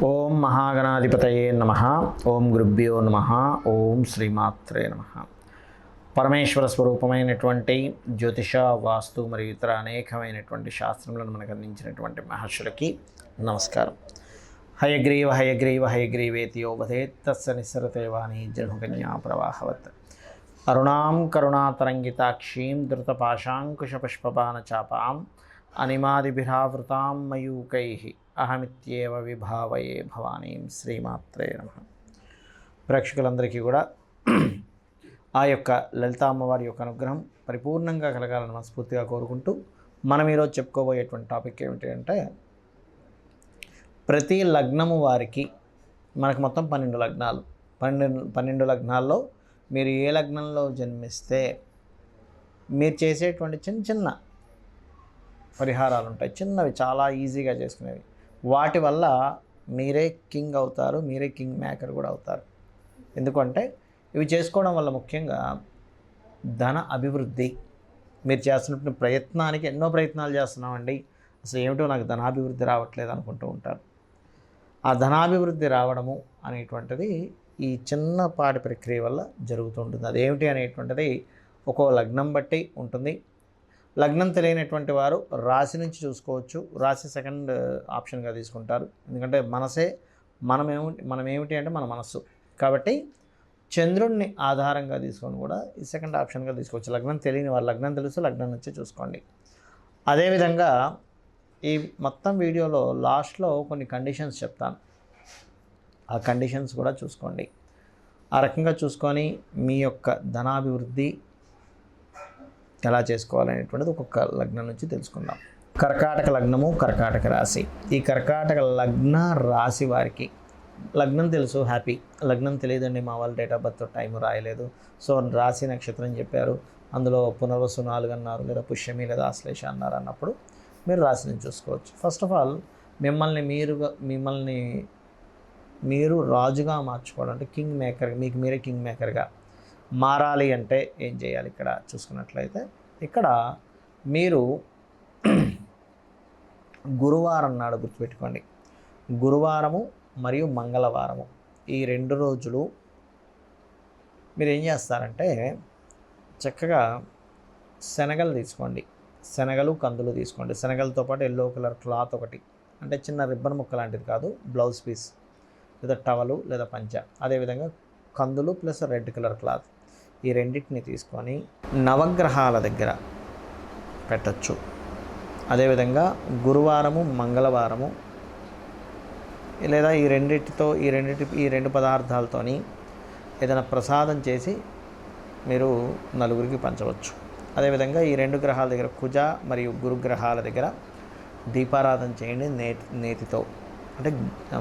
ఓం మహాగణాధిపతయే నమః. ఓం గురుభ్యో నమః. ఓం శ్రీమాత్రే నమః. పరమేశ్వర స్వరూపమైనటువంటి జ్యోతిష, వాస్తు మరియు ఇతర అనేకమైనటువంటి శాస్త్రములను మనకు అందించినటువంటి మహర్షులకి నమస్కారం. హయగ్రీవ హయగ్రీవ హయగ్రీవేతి యో వదేత్ తస్య నిస్సరతే వాణి జనుకన్యా ప్రవాహవత్. అరుణాం కరుణాతరంగితాక్షీం ధృతపాశాంకుశపుష్పబాణచాపాం అనిమాదిభిరావృతాం మయూకైః అహమిత్యేవ విభావయే భవానీం. శ్రీమాత్రే నమః. ప్రేక్షకులందరికీ కూడా ఆ యొక్క లలిత అమ్మవారి యొక్క అనుగ్రహం పరిపూర్ణంగా కలగాలని మనస్ఫూర్తిగా కోరుకుంటూ మనం ఈరోజు చెప్పుకోబోయేటువంటి టాపిక్ ఏమిటి అంటే, ప్రతి లగ్నము వారికి మనకు మొత్తం 12 లగ్నాలు. 12 లగ్నాల్లో మీరు ఏ లగ్నంలో జన్మిస్తే మీరు చేసేటువంటి చిన్న చిన్న పరిహారాలు ఉంటాయి, చిన్నవి, చాలా ఈజీగా చేసుకునేవి. వాటి వల్ల మీరే కింగ్ అవుతారు, మీరే కింగ్ మేకర్ కూడా అవుతారు. ఎందుకంటే ఇవి చేసుకోవడం వల్ల ముఖ్యంగా ధన అభివృద్ధి. మీరు చేస్తున్న ప్రయత్నానికి ఎన్నో ప్రయత్నాలు చేస్తున్నామండి, అసలు ఏమిటో నాకు ధనాభివృద్ధి రావట్లేదు అనుకుంటూ ఉంటారు. ఆ ధనాభివృద్ధి రావడము అనేటువంటిది ఈ చిన్నపాటి ప్రక్రియ వల్ల జరుగుతుంటుంది. అదేమిటి అనేటువంటిది ఒక్కో లగ్నం బట్టి ఉంటుంది. లగ్నం తెలియనటువంటి వారు రాశి నుంచి చూసుకోవచ్చు. రాశి సెకండ్ ఆప్షన్గా తీసుకుంటారు, ఎందుకంటే మనమేమిటి అంటే మన మనస్సు. కాబట్టి చంద్రుడిని ఆధారంగా తీసుకొని కూడా ఈ సెకండ్ ఆప్షన్గా తీసుకోవచ్చు. లగ్నం తెలియని వారు లగ్నం తెలుసు, లగ్నం నుంచి చూసుకోండి. అదేవిధంగా ఈ మొత్తం వీడియోలో లాస్ట్లో కొన్ని కండిషన్స్ చెప్తాను, ఆ కండిషన్స్ కూడా చూసుకోండి. ఆ రకంగా చూసుకొని మీ యొక్క ధనాభివృద్ధి ఎలా చేసుకోవాలనేటువంటిది ఒక్కొక్క లగ్నం నుంచి తెలుసుకుందాం. కర్కాటక లగ్నము, కర్కాటక రాశి. ఈ కర్కాటక లగ్న రాశి వారికి లగ్నం తెలుసు, హ్యాపీ. లగ్నం తెలియదండి, మా వాళ్ళ డేట్ ఆఫ్ బర్త్ టైం రాయలేదు, సో రాశి నక్షత్రం చెప్పారు, అందులో పునర్వసు 4 అన్నారు, లేదా పుష్యమి లేదా ఆశ్లేష అన్నారు అన్నప్పుడు మీరు రాశిని చూసుకోవచ్చు. ఫస్ట్ ఆఫ్ ఆల్ మిమ్మల్ని మీరు రాజుగా మార్చుకోవడం, అంటే కింగ్ మేకర్, మీకు మీరే కింగ్ మేకర్గా మారాలి అంటే ఏం చేయాలి? ఇక్కడ చూసుకున్నట్లయితే ఇక్కడ మీరు గురువారం నాడు గుర్తుపెట్టుకోండి, గురువారము మరియు మంగళవారము ఈ 2 రోజులు మీరు ఏం చేస్తారంటే చక్కగా శనగలు తీసుకోండి, శనగలు కందులు తీసుకోండి. శనగలతో పాటు ఎల్లో కలర్ క్లాత్ ఒకటి, అంటే చిన్న రిబ్బన్ ముక్క లాంటిది కాదు, బ్లౌజ్ పీస్ లేదా టవలు లేదా పంచ. అదేవిధంగా కందులు ప్లస్ రెడ్ కలర్ క్లాత్, ఈ రెండింటిని తీసుకొని నవగ్రహాల దగ్గర పెట్టచ్చు. అదేవిధంగా గురువారము మంగళవారము లేదా ఈ రెండు పదార్థాలతోని ఏదైనా ప్రసాదం చేసి మీరు నలుగురికి పంచవచ్చు. అదేవిధంగా ఈ 2 గ్రహాల దగ్గర, కుజ మరియు గురుగ్రహాల దగ్గర దీపారాధన చేయండి నేతితో. అంటే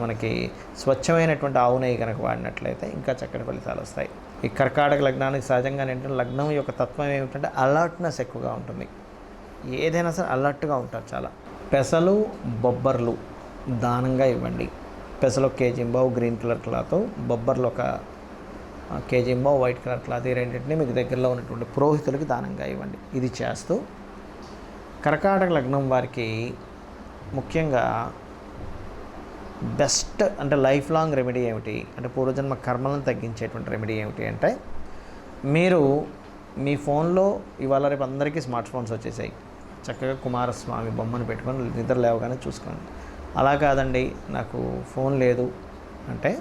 మనకి స్వచ్ఛమైనటువంటి ఆవు నెయ్యి కనుక వాడినట్లయితే ఇంకా చక్కటి ఫలితాలు వస్తాయి. ఈ కర్కాటక లగ్నానికి సహజంగా ఏంటంటే లగ్నం యొక్క తత్వం ఏమిటంటే అలర్ట్నెస్ ఎక్కువగా ఉంటుంది, ఏదైనా సరే అలర్ట్గా ఉంటారు చాలా. పెసలు బొబ్బర్లు దానంగా ఇవ్వండి. పెసలు 1 కేజీ గ్రీన్ కలర్ క్లాత్, బొబ్బర్లు 1 కేజీ వైట్ కలర్ క్లాత్, ఈ రెండింటిని మీకు దగ్గరలో ఉన్నటువంటి పురోహితులకి దానంగా ఇవ్వండి. ఇది చేస్తూ కర్కాటక లగ్నం వారికి ముఖ్యంగా బెస్ట్ అంటే లైఫ్ లాంగ్ రెమెడీ ఏమిటి అంటే, పూర్వజన్మ కర్మలను తగ్గించేటువంటి రెమెడీ ఏమిటి అంటే, మీరు మీ ఫోన్లో ఇవాళ రేపు అందరికీ స్మార్ట్ ఫోన్స్ వచ్చేసాయి, చక్కగా కుమారస్వామి బొమ్మను పెట్టుకొని నిద్ర లేవగానే చూసుకోండి. అలా కాదండి నాకు ఫోన్ లేదు అంటే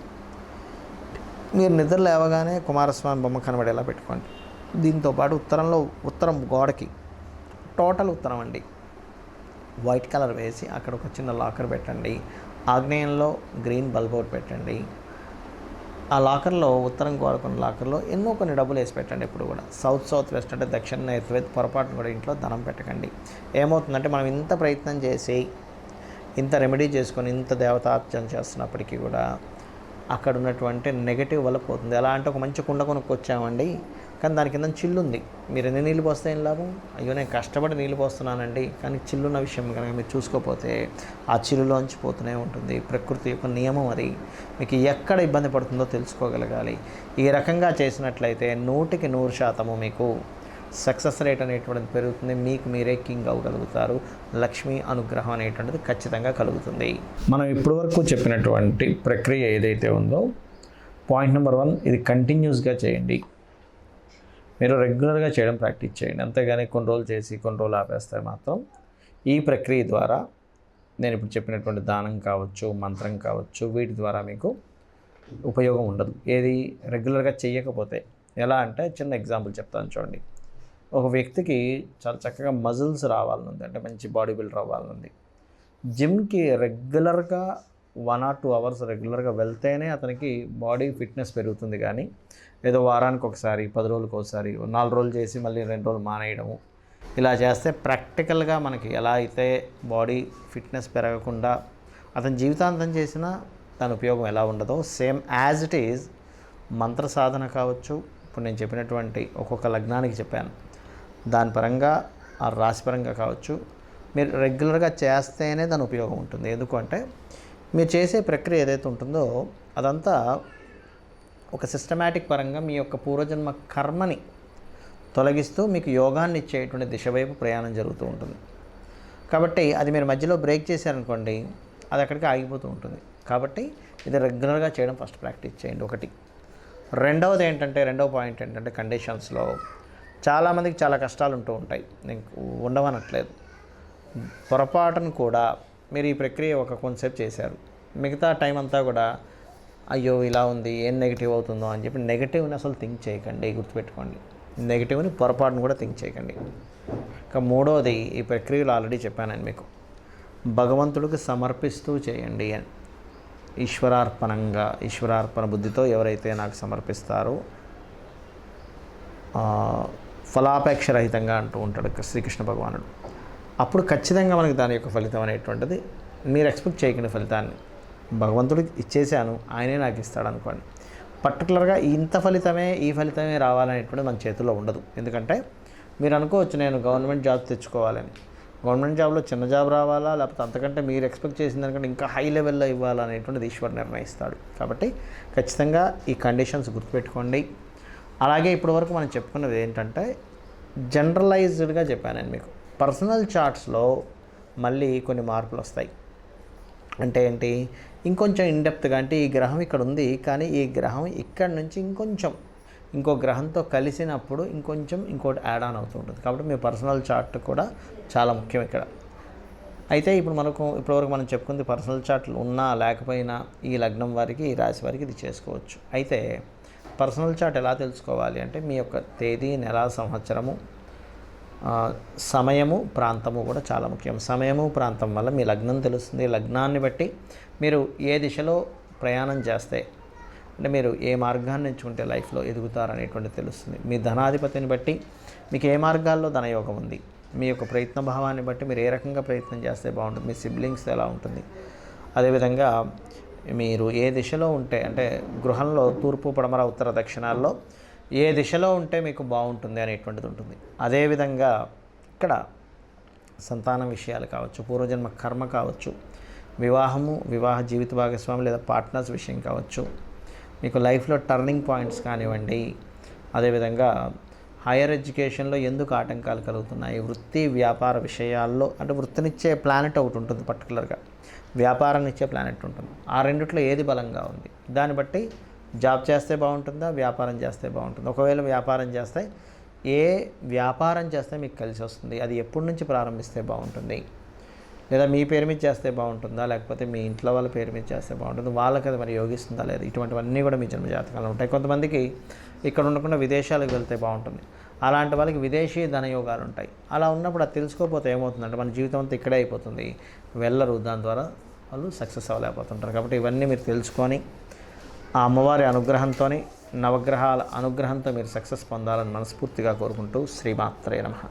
మీరు నిద్ర లేవగానే కుమారస్వామి బొమ్మ కనబడేలా పెట్టుకోండి. దీంతోపాటు ఉత్తరం గోడకి టోటల్ ఉత్తరం అండి వైట్ కలర్ వేసి అక్కడ ఒక చిన్న లాకర్ పెట్టండి. ఆగ్నేయంలో గ్రీన్ బల్బ్ ఒకటి పెట్టండి. ఆ లాకర్లో ఉత్తరం కోరుకున్న లాకర్లో కొన్ని డబ్బులు వేసి పెట్టండి. ఎప్పుడు కూడా సౌత్ వెస్ట్ అంటే దక్షిణ నైరుతి పొరపాటును కూడా ఇంట్లో ధనం పెట్టకండి. ఏమవుతుందంటే మనం ఇంత ప్రయత్నం చేసి ఇంత రెమెడీ చేసుకొని ఇంత దేవతార్చన చేస్తున్నప్పటికీ కూడా అక్కడ ఉన్నటువంటి నెగటివ్ వల్ల పోతుంది. ఎలా అంటే ఒక మంచి కుండ కొనుక్కొచ్చామండి, కానీ దాని కింద చిల్లు ఉంది, మీరు ఎన్ని నీళ్ళు పోస్తే ఏం లాభం? అయ్యో నేను కష్టపడి నీళ్ళు పోస్తున్నానండి, కానీ చిల్లున్న విషయం కనుక మీరు చూసుకోకపోతే ఆ చిల్లులోంచి పోతూనే ఉంటుంది. ప్రకృతి యొక్క నియమం అది, మీకు ఎక్కడ ఇబ్బంది పడుతుందో తెలుసుకోగలగాలి. ఈ రకంగా చేసినట్లయితే 100% మీకు సక్సెస్ రేట్ అనేటువంటిది పెరుగుతుంది, మీకు మీరే కింగ్ అవ్వగలుగుతారు, లక్ష్మీ అనుగ్రహం అనేటువంటిది ఖచ్చితంగా కలుగుతుంది. మనం ఇప్పటి వరకు చెప్పినటువంటి ప్రక్రియ ఏదైతే ఉందో, పాయింట్ నెంబర్ 1, ఇది కంటిన్యూస్గా చేయండి. మీరు రెగ్యులర్గా చేయడం ప్రాక్టీస్ చేయండి. అంతేగాని కొన్ని రోజులు చేసి కొన్ని రోజులు ఆపేస్తే మాత్రం ఈ ప్రక్రియ ద్వారా, నేను ఇప్పుడు చెప్పినటువంటి దానం కావచ్చు, మంత్రం కావచ్చు, వీటి ద్వారా మీకు ఉపయోగం ఉండదు. ఏది రెగ్యులర్గా చేయకపోతే. ఎలా అంటే చిన్న ఎగ్జాంపుల్ చెప్తాను చూడండి. ఒక వ్యక్తికి చాలా చక్కగా మజిల్స్ రావాలనుంది, అంటే మంచి బాడీ బిల్డర్ అవ్వాలనుంది. జిమ్కి రెగ్యులర్గా 1 or 2 hours రెగ్యులర్గా వెళ్తేనే అతనికి బాడీ ఫిట్నెస్ పెరుగుతుంది. కానీ ఏదో వారానికి ఒకసారి, 10 రోజులకు ఒకసారి, 4 రోజులు చేసి మళ్ళీ 2 రోజులు మానేయడము, ఇలా చేస్తే ప్రాక్టికల్గా మనకి ఎలా అయితే బాడీ ఫిట్నెస్ పెరగకుండా అతని జీవితాంతం చేసినా దాని ఉపయోగం ఎలా ఉండదో, సేమ్ యాజ్ ఇట్ ఈజ్ మంత్ర సాధన కావచ్చు. ఇప్పుడు నేను చెప్పినటువంటి ఒక్కొక్క లగ్నానికి చెప్పాను, దాని పరంగా ఆ రాశి పరంగా కావచ్చు, మీరు రెగ్యులర్గా చేస్తేనే దాని ఉపయోగం ఉంటుంది. ఎందుకంటే మీరు చేసే ప్రక్రియ ఏదైతే ఉంటుందో అదంతా ఒక సిస్టమేటిక్ పరంగా మీ యొక్క పూర్వజన్మ కర్మని తొలగిస్తూ మీకు యోగాన్ని ఇచ్చేటువంటి దిశ వైపు ప్రయాణం జరుగుతూ ఉంటుంది. కాబట్టి అది మీరు మధ్యలో బ్రేక్ చేశారనుకోండి, అది అక్కడికి ఆగిపోతూ ఉంటుంది. కాబట్టి ఇది రెగ్యులర్గా చేయడం ఫస్ట్ ప్రాక్టీస్ చేయండి, ఒకటి. రెండవ పాయింట్ ఏంటంటే కండిషన్స్లో చాలామందికి చాలా కష్టాలు ఉంటూ ఉంటాయి, నేను ఉండవనట్లేదు. పొరపాటును కూడా మీరు ఈ ప్రక్రియ కొంతసేపు చేశారు, మిగతా టైం అంతా కూడా అయ్యో ఇలా ఉంది, ఏం నెగిటివ్ అవుతుందో అని చెప్పి నెగిటివ్ని అసలు థింక్ చేయకండి. గుర్తుపెట్టుకోండి, నెగిటివ్ని పొరపాటును కూడా థింక్ చేయకండి. ఇంకా మూడవది, ఈ ప్రక్రియలో ఆల్రెడీ చెప్పాను మీకు, భగవంతుడికి సమర్పిస్తూ చేయండి అని. ఈశ్వరార్పణ బుద్ధితో ఎవరైతే నాకు సమర్పిస్తారో, ఫలాపేక్ష రహితంగా అంటూ ఉంటాడు శ్రీకృష్ణ భగవానుడు, అప్పుడు ఖచ్చితంగా మనకి దాని యొక్క ఫలితం అనేటువంటిది, మీరు ఎక్స్పెక్ట్ చేయకుండా ఫలితాన్ని భగవంతుడికి ఇచ్చేసాను, ఆయనే నాకు ఇస్తాడు అనుకోండి. పర్టికులర్గా ఇంత ఫలితమే, ఈ ఫలితమే రావాలనేటువంటిది మన చేతుల్లో ఉండదు. ఎందుకంటే మీరు అనుకోవచ్చు నేను గవర్నమెంట్ జాబ్ తెచ్చుకోవాలని, గవర్నమెంట్ జాబ్లో చిన్న జాబ్ రావాలా, లేకపోతే అంతకంటే మీరు ఎక్స్పెక్ట్ చేసిన దానికంటే ఇంకా హై లెవెల్లో ఇవ్వాలనేటువంటిది ఈశ్వరుడు నిర్ణయిస్తాడు. కాబట్టి ఖచ్చితంగా ఈ కండిషన్స్ గుర్తుపెట్టుకోండి. అలాగే ఇప్పటివరకు మనం చెప్పుకున్నది ఏంటంటే జనరలైజ్డ్గా చెప్పాను నేను మీకు. పర్సనల్ చార్ట్స్లో మళ్ళీ కొన్ని మార్పులు వస్తాయి. అంటే ఏంటి, ఇంకొంచెం ఇన్డెప్త్గా, అంటే ఈ గ్రహం ఇక్కడ ఉంది, కానీ ఈ గ్రహం ఇక్కడ నుంచి ఇంకో గ్రహంతో కలిసినప్పుడు ఇంకోటి యాడ్ ఆన్ అవుతూ ఉంటుంది. కాబట్టి మీ పర్సనల్ చార్ట్ కూడా చాలా ముఖ్యం ఇక్కడ. అయితే ఇప్పటివరకు మనం చెప్పుకుంది పర్సనల్ చార్ట్లు ఉన్నా లేకపోయినా ఈ లగ్నం వారికి, ఈ రాశి వారికి ఇది చేసుకోవచ్చు. అయితే పర్సనల్ చార్ట్ ఎలా తెలుసుకోవాలి అంటే మీ యొక్క తేదీ, నెల, సంవత్సరము, సమయము, ప్రాంతము కూడా చాలా ముఖ్యం. సమయము, ప్రాంతం వల్ల మీ లగ్నం తెలుస్తుంది. లగ్నాన్ని బట్టి మీరు ఏ దిశలో ప్రయాణం చేస్తే, అంటే మీరు ఏ మార్గాన్ని ఎంచుకుంటే లైఫ్లో ఎదుగుతారనేటువంటి తెలుస్తుంది. మీ ధనాధిపతిని బట్టి మీకు ఏ మార్గాల్లో ధనయోగం ఉంది, మీ యొక్క ప్రయత్న భావాన్ని బట్టి మీరు ఏ రకంగా ప్రయత్నం చేస్తే బాగుంటుంది, మీ సిబ్లింగ్స్ ఎలా ఉంటుంది, అదేవిధంగా మీరు ఏ దిశలో ఉంటే, అంటే గృహంలో తూర్పు, పడమర, ఉత్తర, దక్షిణాల్లో ఏ దిశలో ఉంటే మీకు బాగుంటుంది అనేటువంటిది ఉంటుంది. అదేవిధంగా ఇక్కడ సంతానం విషయాలు కావచ్చు, పూర్వజన్మ కర్మ కావచ్చు, వివాహ జీవిత భాగస్వామి లేదా పార్ట్నర్స్ విషయం కావచ్చు, మీకు లైఫ్లో టర్నింగ్ పాయింట్స్ కానివ్వండి, అదేవిధంగా హైయర్ ఎడ్యుకేషన్లో ఎందుకు ఆటంకాలు కలుగుతున్నాయి, వృత్తి వ్యాపార విషయాల్లో, అంటే వృత్తినిచ్చే ప్లానెట్ ఒకటి ఉంటుంది, పర్టికులర్గా వ్యాపారాన్ని ఇచ్చే ప్లానెట్ ఉంటుంది. ఆ రెండిట్లో ఏది బలంగా ఉంది, దాన్ని బట్టి జాబ్ చేస్తే బాగుంటుందా, వ్యాపారం చేస్తే బాగుంటుందా. ఒకవేళ వ్యాపారం చేస్తే ఏ వ్యాపారం చేస్తే మీకు కలిసి వస్తుంది, అది ఎప్పటి నుంచి ప్రారంభిస్తే బాగుంటుంది, లేదా మీ పేరు మీద చేస్తే బాగుంటుందా, లేకపోతే మీ ఇంట్లో వాళ్ళ పేరు మీద చేస్తే బాగుంటుంది, వాళ్ళకి అది మరి యోగిస్తుందా లేదా, ఇటువంటివన్నీ కూడా మీ జన్మజాతకాలు ఉంటాయి. కొంతమందికి ఇక్కడ ఉండకుండా విదేశాలకు వెళ్తే బాగుంటుంది, అలాంటి వాళ్ళకి విదేశీ ధనయోగాలు ఉంటాయి. అలా ఉన్నప్పుడు అది తెలుసుకోకపోతే ఏమవుతుందంటే మన జీవితం అంతా ఇక్కడే అయిపోతుంది, వెళ్ళరు, దాని ద్వారా వాళ్ళు సక్సెస్ అవ్వలేకపోతుంటారు. కాబట్టి ఇవన్నీ మీరు తెలుసుకొని ఆ అమ్మవారి అనుగ్రహంతో, నవగ్రహాల అనుగ్రహంతో మీరు సక్సెస్ పొందాలని మనస్ఫూర్తిగా కోరుకుంటూ శ్రీమాత్రే నమః.